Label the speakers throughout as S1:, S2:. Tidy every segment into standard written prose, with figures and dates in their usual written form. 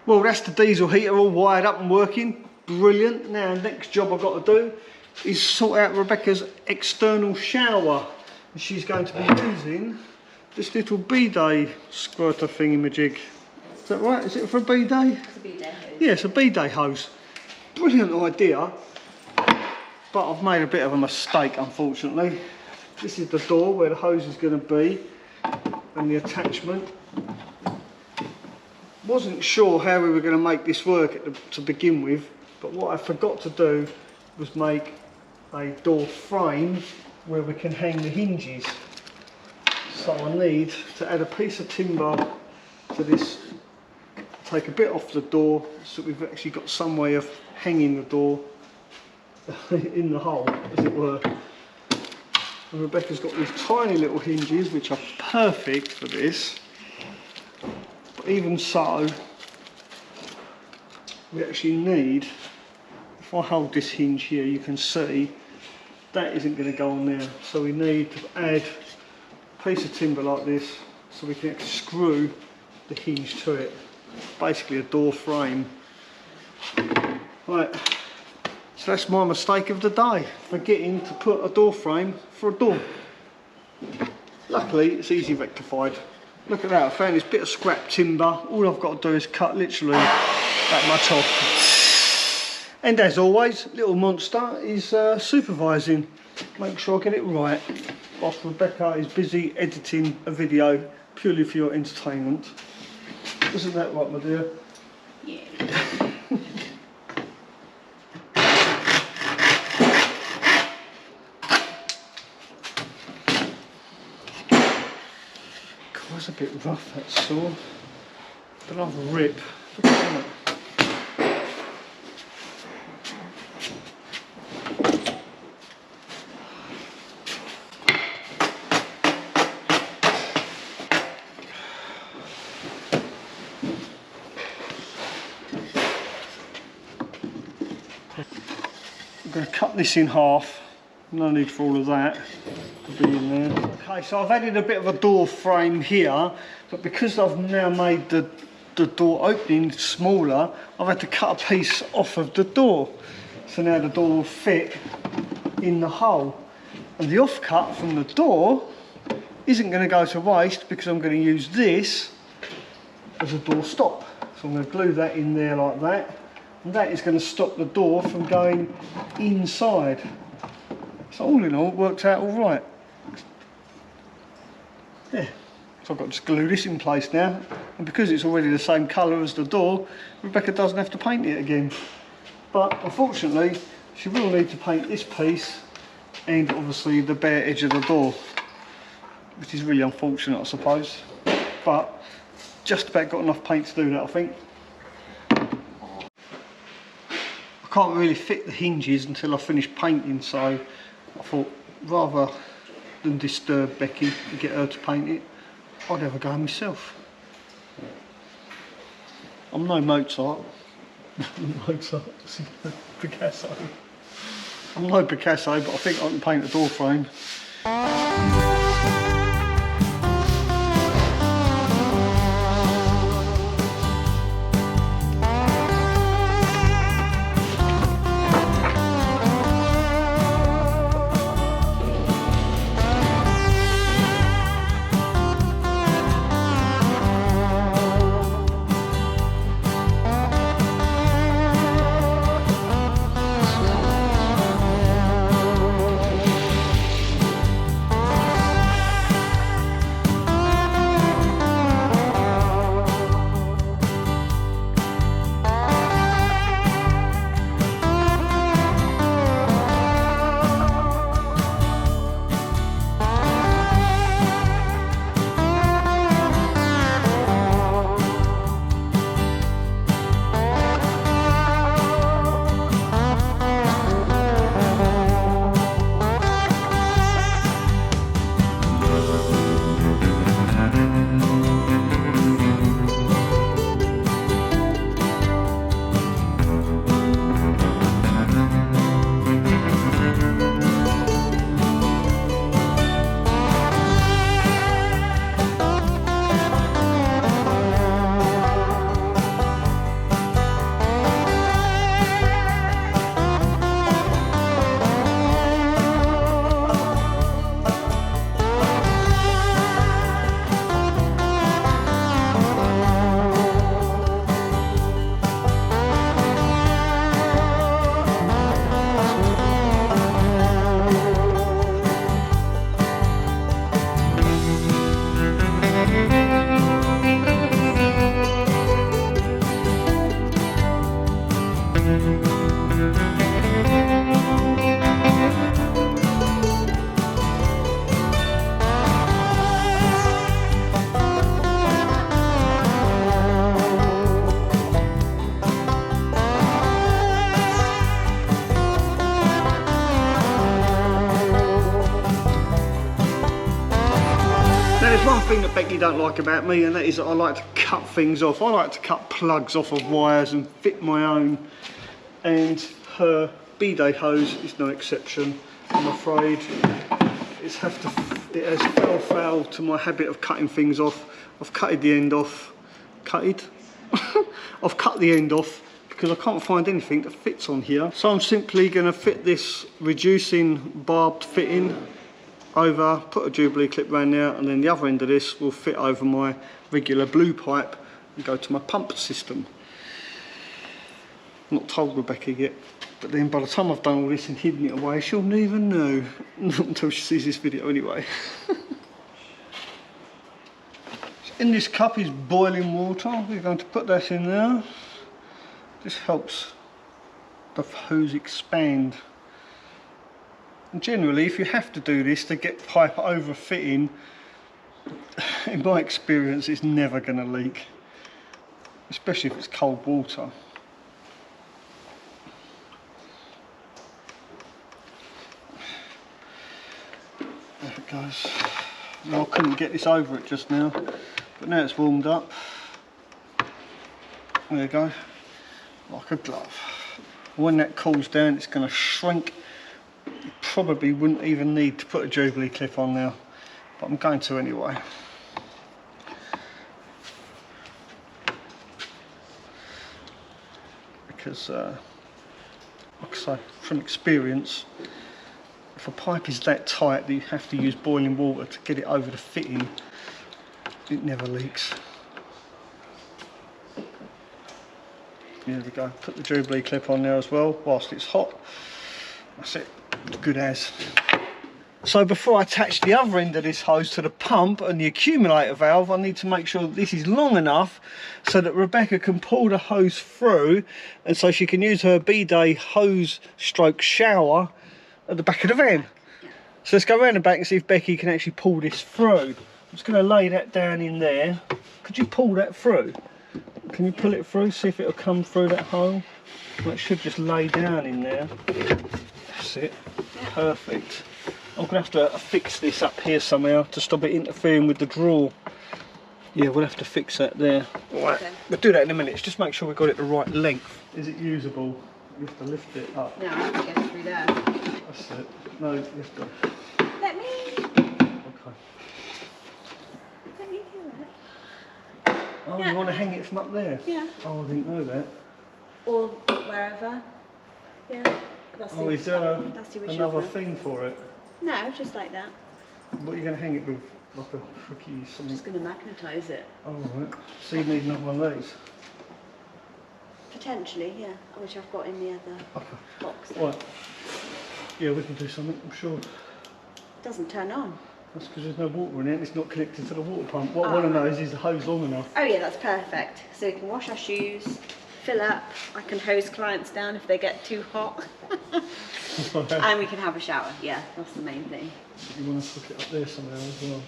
S1: Well, that's the diesel heater all wired up and working. Brilliant. Now, next job I've got to do is sort out Rebecca's external shower. She's going to be using this little bidet squirter thingamajig. Is that right? Is it for a bidet?
S2: It's a bidet hose.
S1: Yeah, it's a bidet hose. Brilliant idea, but I've made a bit of a mistake, unfortunately. This is the door where the hose is going to be, and the attachment. Wasn't sure how we were going to make this work to begin with, but what I forgot to do was make a door frame where we can hang the hinges. So I need to add a piece of timber to this, take a bit off the door so we've actually got some way of hanging the door in the hole, as it were. And Rebecca's got these tiny little hinges which are perfect for this. But even so, we actually need, if I hold this hinge here, you can see that isn't going to go on there. So we need to add a piece of timber like this so we can actually screw the hinge to it. Basically a door frame. Right, so that's my mistake of the day, forgetting to put a door frame for a door. Luckily it's easy rectified. Look at that, I found this bit of scrap timber. All I've got to do is cut literally that much off. And as always, little monster is supervising. Make sure I get it right. Whilst Rebecca is busy editing a video purely for your entertainment. Isn't that right, my dear?
S2: Yeah.
S1: It's a bit rough, that saw. But I'll rip. Look at that. I'm going to cut this in half. No need for all of that to be in there. Okay, so I've added a bit of a door frame here, but because I've now made the door opening smaller, I've had to cut a piece off of the door. So now the door will fit in the hole. And the offcut from the door isn't going to go to waste because I'm going to use this as a door stop. So I'm going to glue that in there like that. And that is going to stop the door from going inside. So all in all, it worked out all right. Yeah, so I've got to just glue this in place now. And because it's already the same colour as the door, Rebecca doesn't have to paint it again. But unfortunately, she will need to paint this piece and obviously the bare edge of the door, which is really unfortunate, I suppose. But just about got enough paint to do that, I think. I can't really fit the hinges until I finish painting, so I thought rather than disturb Becky and get her to paint it, I'd have a go myself. I'm no Mozart. Mozart, Picasso. I'm no Picasso, but I think I can paint a door frame. thing that Becky don't like about me, and that is that I like to cut things off. I like to cut plugs off of wires and fit my own, and her bidet hose is no exception, I'm afraid. It has fell foul to my habit of cutting things off. I've cutted the end off. I've cut the end off because I can't find anything that fits on here. So I'm simply going to fit this reducing barbed fitting over, put a Jubilee clip around there, and then the other end of this will fit over my regular blue pipe and go to my pump system. Not told Rebecca yet, but then by the time I've done all this and hidden it away, she'll never know. Not until she sees this video anyway. In this cup is boiling water. We're going to put that in there. This helps the hose expand. And generally, if you have to do this to get pipe overfitting, in my experience, it's never going to leak, especially if it's cold water. There it goes. Now, I couldn't get this over it just now, but now it's warmed up. There you go, like a glove. When that cools down, it's going to shrink. You probably wouldn't even need to put a Jubilee clip on now, but I'm going to anyway. Because, like I say, from experience, if a pipe is that tight that you have to use boiling water to get it over the fitting, it never leaks. There we go, put the Jubilee clip on there as well whilst it's hot. That's it, it's good as. So before I attach the other end of this hose to the pump and the accumulator valve, I need to make sure that this is long enough so that Rebecca can pull the hose through, and so she can use her bidet hose stroke shower at the back of the van. So let's go around the back and see if Becky can actually pull this through. I'm just going to lay that down in there. Could you pull that through? Can you pull it through, see if it'll come through that hole? Well, it should just lay down in there. That's it, perfect. I'm going to have to fix this up here somehow to stop it interfering with the drawer. Yeah, we'll have to fix that there. Right, okay. We'll do that in a minute. Just make sure we've got it the right length. Is it usable? You have to lift it up.
S2: No, I have to get through there.
S1: That's it. No, you have to.
S2: Let me.
S1: Okay.
S2: Let me do it.
S1: Oh,
S2: yeah.
S1: You want to hang it from up there?
S2: Yeah.
S1: Oh, I didn't know that.
S2: Or wherever. Yeah. That's
S1: Oh, is there another
S2: thing
S1: thing for it?
S2: No, just like that.
S1: What are you going to hang it with? Like a hooky something?
S2: I'm just going to magnetise it.
S1: Oh, right. So you need another one of these?
S2: Potentially, yeah. Which I've got in the other box. There.
S1: Right. Yeah, we can do something, I'm sure.
S2: It doesn't turn on.
S1: That's because there's no water in it, it's not connected to the water pump. What I want to know is the hose long enough?
S2: Oh yeah, that's perfect. So we can wash our shoes, fill up, I can hose clients down if they get too hot. And we can have a shower, yeah, that's the main thing.
S1: You want to hook it up there somehow as well.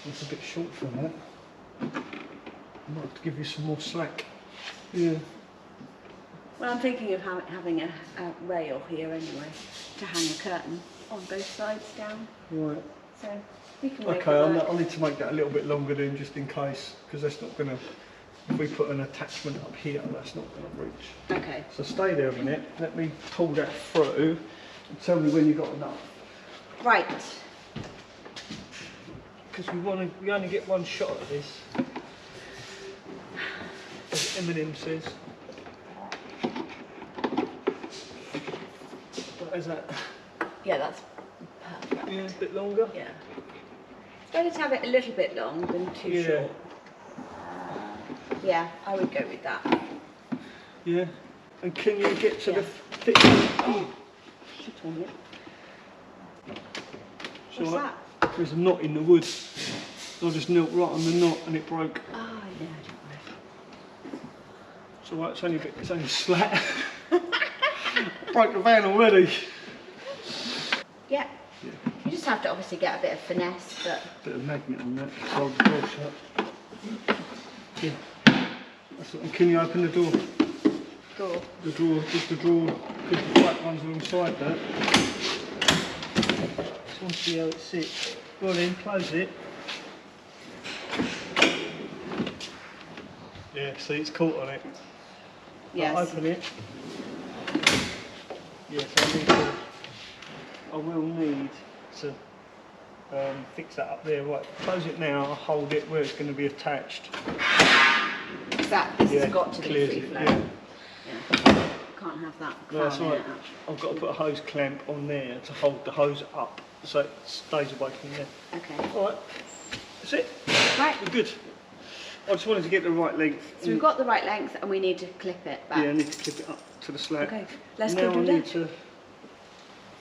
S1: It's a bit short for that. I might have to give you some more slack. Yeah.
S2: Well, I'm thinking of having a rail here anyway, to hang a curtain on both sides down.
S1: Right.
S2: So we can
S1: Okay, I'll need to make that a little bit longer then, just in case, because that's not going to, if we put an attachment up here, that's not going to reach.
S2: Okay.
S1: So stay there a minute, let me pull that through and tell me when you've got enough.
S2: Right.
S1: Because we only get one shot at this, as Eminem says. What is that?
S2: Yeah, that's perfect.
S1: Yeah, a bit longer?
S2: Yeah. It's better to have it a little bit long than too short. Yeah, I would go with that.
S1: Yeah. And can you get to the thick? Oh, shit on it.
S2: What's that?
S1: There's a knot in the wood. I just knelt right on the knot and it broke.
S2: Oh, yeah, don't worry.
S1: It's alright, it's only a slat. Broke the van already.
S2: Yeah. You just have to obviously get a bit of finesse, but...
S1: Bit of magnet on that, hold the door shut. Yeah. That's what, and can you open the door?
S2: Door?
S1: The drawer, just the drawer, because the flat one's alongside that. Just want to see how it sits. Go on in, close it. Yeah, see, it's caught on it.
S2: Yes.
S1: I'll open it. Yes, I will need to fix that up there. Right, close it now. I'll hold it where it's going to be attached.
S2: This has got to be free flow.
S1: Yeah.
S2: Yeah. Can't have that.
S1: No, that's right. I've got to put a hose clamp on there to hold the hose up so it stays away from there.
S2: Okay.
S1: All right, that's it.
S2: Right.
S1: We're good. I just wanted to get the right length.
S2: So we've got the right length and we need to clip it back.
S1: Yeah, I need to clip it up to the slat.
S2: Okay, let's
S1: now
S2: go do
S1: I
S2: that.
S1: need to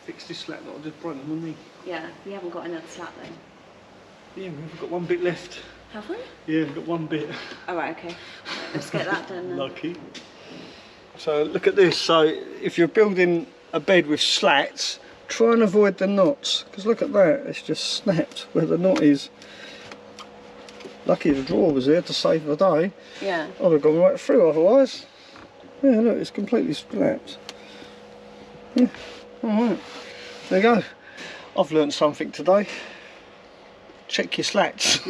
S1: fix this slat that I just broke on me.
S2: Yeah, we haven't got another slat though.
S1: Yeah, we've got one bit left.
S2: Have we?
S1: Yeah, we've got one bit.
S2: All right, okay. Right, let's get that done then.
S1: Lucky. So look at this. So if you're building a bed with slats, try and avoid the knots, because look at that. It's just snapped where the knot is. Lucky the drawer was there to save the day.
S2: Yeah.
S1: I'd have gone right through otherwise. Yeah, look, it's completely snapped. Yeah. Alright, there you go. I've learnt something today. Check your slats.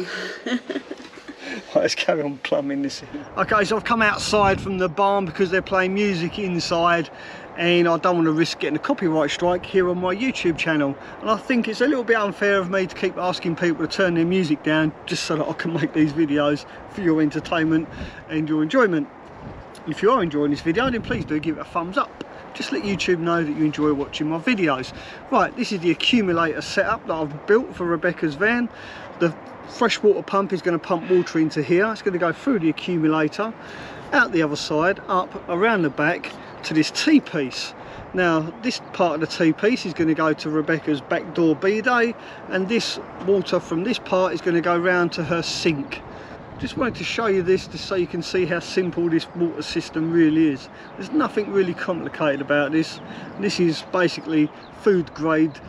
S1: Right, let's carry on plumbing this in. Okay, so I've come outside from the barn because they're playing music inside, and I don't want to risk getting a copyright strike here on my YouTube channel. And I think it's a little bit unfair of me to keep asking people to turn their music down just so that I can make these videos for your entertainment and your enjoyment. If you are enjoying this video, then please do give it a thumbs up. Just let YouTube know that you enjoy watching my videos. Right, this is the accumulator setup that I've built for Rebecca's van. The freshwater pump is going to pump water into here. It's going to go through the accumulator, out the other side, up around the back to this T-piece. Now this part of the T-piece is going to go to Rebecca's back door bidet, and this water from this part is going to go round to her sink. Just wanted to show you this just so you can see how simple this water system really is. There's nothing really complicated about this. This is basically food grade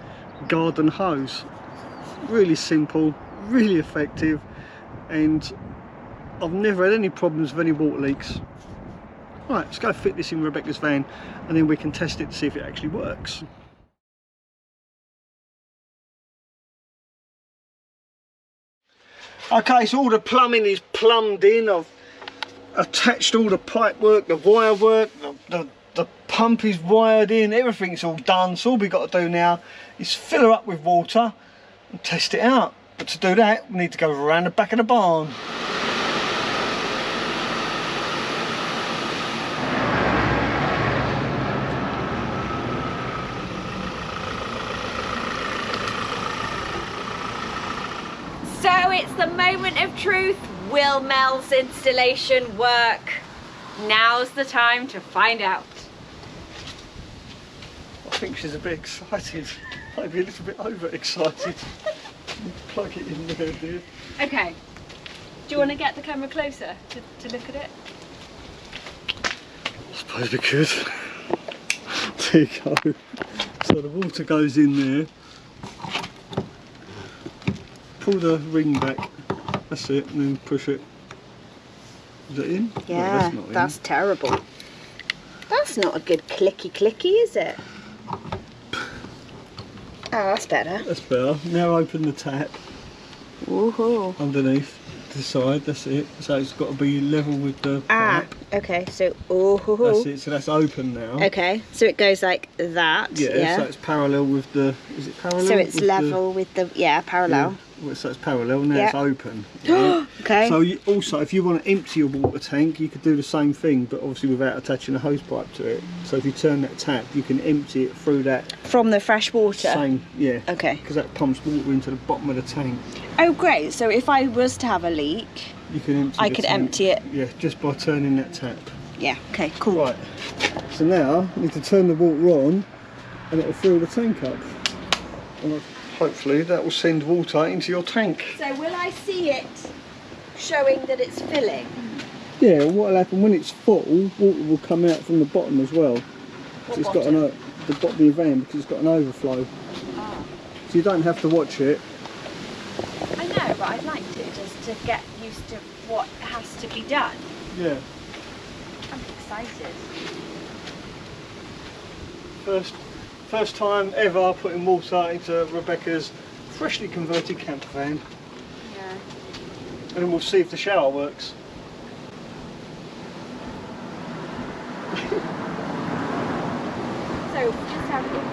S1: garden hose. Really simple, really effective, and I've never had any problems with any water leaks. Right, let's go fit this in Rebecca's van and then we can test it to see if it actually works. Okay, so all the plumbing is plumbed in. I've attached all the pipe work, the wire work, the pump is wired in, everything's all done. So all we've got to do now is fill her up with water and test it out. But to do that, we need to go around the back of the barn.
S2: So it's the moment of truth. Will Mel's installation work? Now's the time to find out.
S1: I think she's a bit excited, maybe a little bit overexcited. Plug it in there, dear.
S2: Okay. Do you want to get the camera closer to look at it?
S1: I suppose we could. There you go. So the water goes in there. Pull the ring back. That's it, and then push it. Is it in?
S2: Yeah,
S1: no,
S2: that's terrible. That's not a good clicky, is it? Oh, that's better.
S1: That's better. Now open the tap.
S2: Woohoo.
S1: Underneath the side, that's it. So it's got to be level with the pipe.
S2: Okay, so ooh.
S1: That's it, so that's open now.
S2: Okay, so it goes like that.
S1: Yeah, so it's parallel with the, is it parallel?
S2: So it's level with the, parallel.
S1: Yeah. Well, so it's parallel, now it's open.
S2: Okay.
S1: So you, also, if you want to empty your water tank, you could do the same thing, but obviously without attaching a hose pipe to it. So if you turn that tap, you can empty it through that.
S2: From the fresh water?
S1: Same, yeah.
S2: Okay.
S1: Because that pumps water into the bottom of the tank.
S2: Oh great, so if I was to have a leak,
S1: you can empty
S2: I could empty it?
S1: Yeah, just by turning that tap.
S2: Yeah, okay, cool.
S1: Right, so now I need to turn the water on and it will fill the tank up. And hopefully that will send water into your tank.
S2: So will I see it showing that it's filling?
S1: Yeah, what will happen when it's full, water will come out from the bottom as well. So it's got the bottom of your van, because it's got an overflow.
S2: Ah.
S1: So you don't have to watch it.
S2: I know, but I'd like to, just to get used to what has to be done.
S1: Yeah.
S2: I'm excited.
S1: First time ever putting water into Rebecca's freshly converted camper van.
S2: Yeah.
S1: And then we'll see if the shower works.
S2: So just have a look.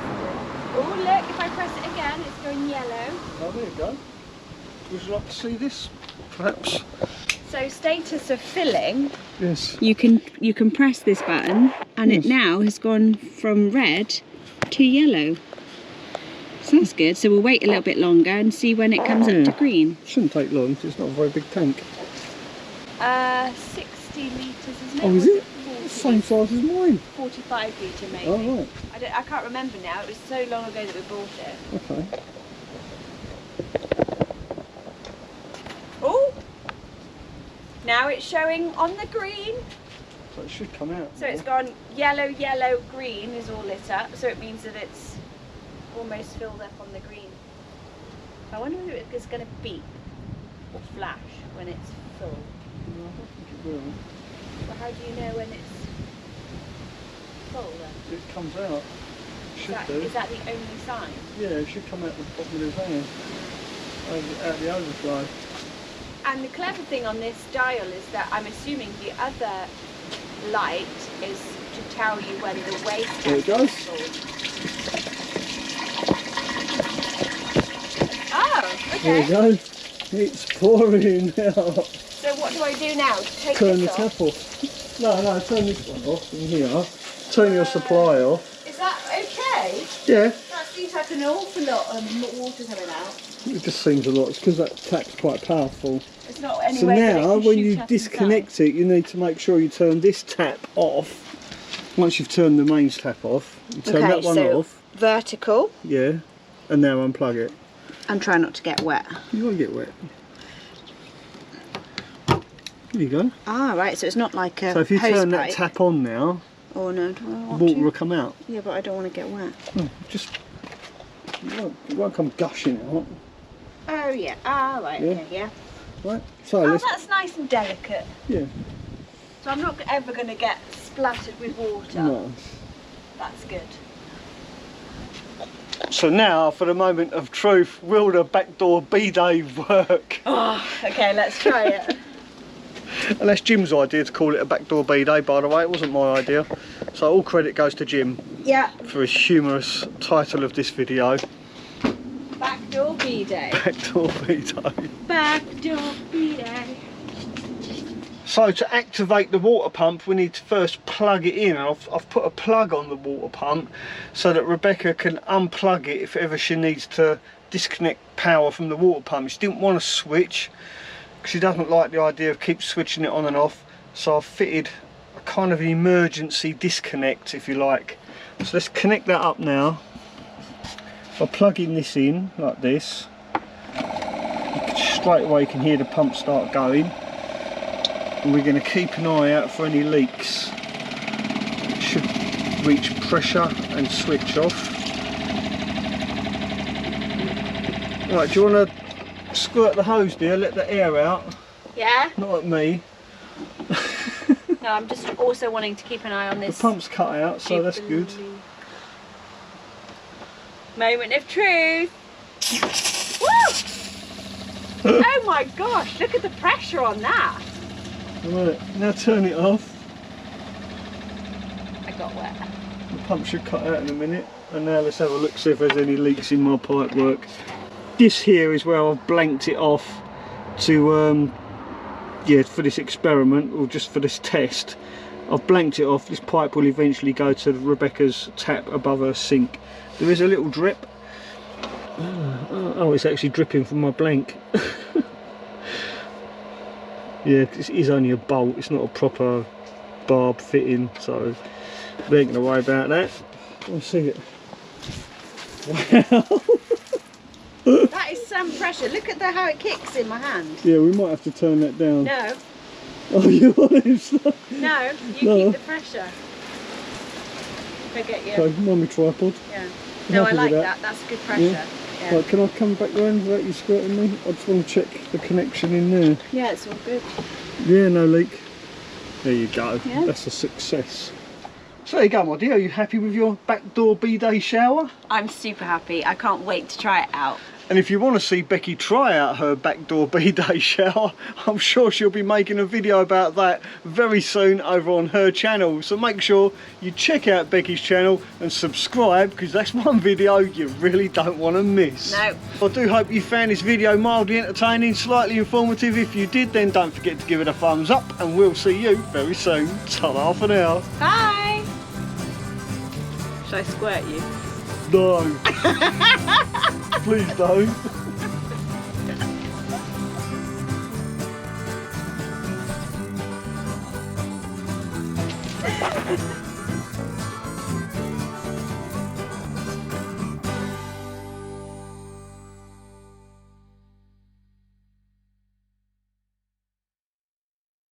S2: Oh look, if I press it again, it's going yellow.
S1: Oh, there you go. Would you like to see this, perhaps?
S2: So status of filling.
S1: Yes.
S2: You can press this button, and it now has gone from red to yellow. So that's good. So we'll wait a little bit longer and see when it comes up to green.
S1: Shouldn't take long. It's not a very big tank.
S2: 60 litres, isn't it?
S1: Oh, is it? Same size as mine.
S2: 45 litre maybe.
S1: Oh, right.
S2: I can't remember now. It was so long ago that we bought it.
S1: Okay.
S2: Oh! Now it's showing on the green.
S1: So it should come out.
S2: So it's gone yellow, yellow, green is all lit up. So it means that it's almost filled up on the green. I wonder if it's going to beep or flash when it's full.
S1: No, I don't think it will.
S2: But how do you know when it's full then?
S1: It comes out. Should do.
S2: Is that the only sign?
S1: Yeah, it should come out the bottom of the van. Out the overflow.
S2: And the clever thing on this dial is that I'm assuming the other light is to tell you when the waste
S1: There it goes.
S2: Oh, okay.
S1: There you go. It's pouring out.
S2: So what do I do now?
S1: Turn the tap off. No, turn this one off in here. Turn your supply off.
S2: Is that okay?
S1: Yeah.
S2: That seems like an awful lot of water coming out.
S1: It just seems a lot. It's because that tap's quite powerful.
S2: It's not any
S1: So
S2: way that it
S1: now,
S2: can
S1: when
S2: shoot
S1: you
S2: up
S1: disconnect it, you need to make sure you turn this tap off. Once you've turned the mains tap off, you turn that one off.
S2: Vertical.
S1: Yeah. And now unplug it.
S2: And try not to get wet.
S1: You won't get wet. There you go.
S2: Ah, right. So it's not like a
S1: So if you
S2: hose
S1: turn
S2: pipe.
S1: that tap on now,
S2: Oh no, do I want
S1: water
S2: to?
S1: will come out.
S2: Yeah, but I don't want to get wet.
S1: No, just it won't come gushing out.
S2: Oh yeah. Ah, right.
S1: Yeah.
S2: Okay, yeah.
S1: Right. So
S2: Oh,
S1: let's.
S2: that's nice and delicate.
S1: Yeah.
S2: So I'm not ever going to get splattered with water.
S1: No.
S2: That's good.
S1: So now, for the moment of truth, will the backdoor bidet work?
S2: Oh, okay. Let's try it.
S1: And that's Jim's idea to call it a backdoor bidet, by the way. It wasn't my idea. So all credit goes to Jim
S2: Yeah.
S1: for his humorous title of this video.
S2: Backdoor bidet.
S1: Backdoor bidet.
S2: Backdoor bidet.
S1: So to activate the water pump, we need to first plug it in. I've put a plug on the water pump so that Rebecca can unplug it if ever she needs to disconnect power from the water pump. She didn't want to switch because she doesn't like the idea of keep switching it on and off. So I've fitted a kind of emergency disconnect, if you like. So let's connect that up now. By plugging this in like this, straight away you can hear the pump start going. And we're going to keep an eye out for any leaks. It should reach pressure and switch off. Right, do you want to squirt the hose, dear? Let the air out.
S2: Yeah?
S1: Not at me.
S2: No, I'm just also wanting to keep an eye on
S1: The
S2: this.
S1: pump's cut out, so that's good.
S2: Moment of truth. Woo! Oh my gosh, look at the pressure on that.
S1: Right, now turn it off.
S2: I got wet.
S1: The pump should cut out in a minute. And now let's have a look, see if there's any leaks in my pipe work. This here is where I've blanked it off to, yeah, for this experiment, or just for this test. I've blanked it off. This pipe will eventually go to Rebecca's tap above her sink. There is a little drip. Oh, it's actually dripping from my blank. Yeah, it is only a bolt, it's not a proper barb fitting, so we ain't gonna worry about that. I'll see it. Wow!
S2: That is some pressure. Look at how it kicks in my hand.
S1: Yeah, we might have to turn that down.
S2: No,
S1: Oh, you honest?
S2: no, you
S1: No.
S2: keep the pressure. If I get you.
S1: Okay, mummy tripod.
S2: Yeah. No, I
S1: Happy with
S2: like
S1: that?
S2: that. That's good pressure.
S1: Yeah.
S2: Yeah.
S1: Right, can I come back round without you squirting me? I just want to check the connection in there.
S2: Yeah, it's all good.
S1: Yeah, no leak. There you go.
S2: Yeah.
S1: That's a success. So there you go, my dear. Are you happy with your backdoor bidet shower?
S2: I'm super happy. I can't wait to try it out.
S1: And if you want to see Becky try out her backdoor bidet shower, I'm sure she'll be making a video about that very soon over on her channel. So make sure you check out Becky's channel and subscribe, because that's one video you really don't want to miss.
S2: No.
S1: I do hope you found this video mildly entertaining, slightly informative. If you did, then don't forget to give it a thumbs up, and we'll see you very soon. Ta-ra for now.
S2: Bye. Should I squirt you?
S1: No. Please don't.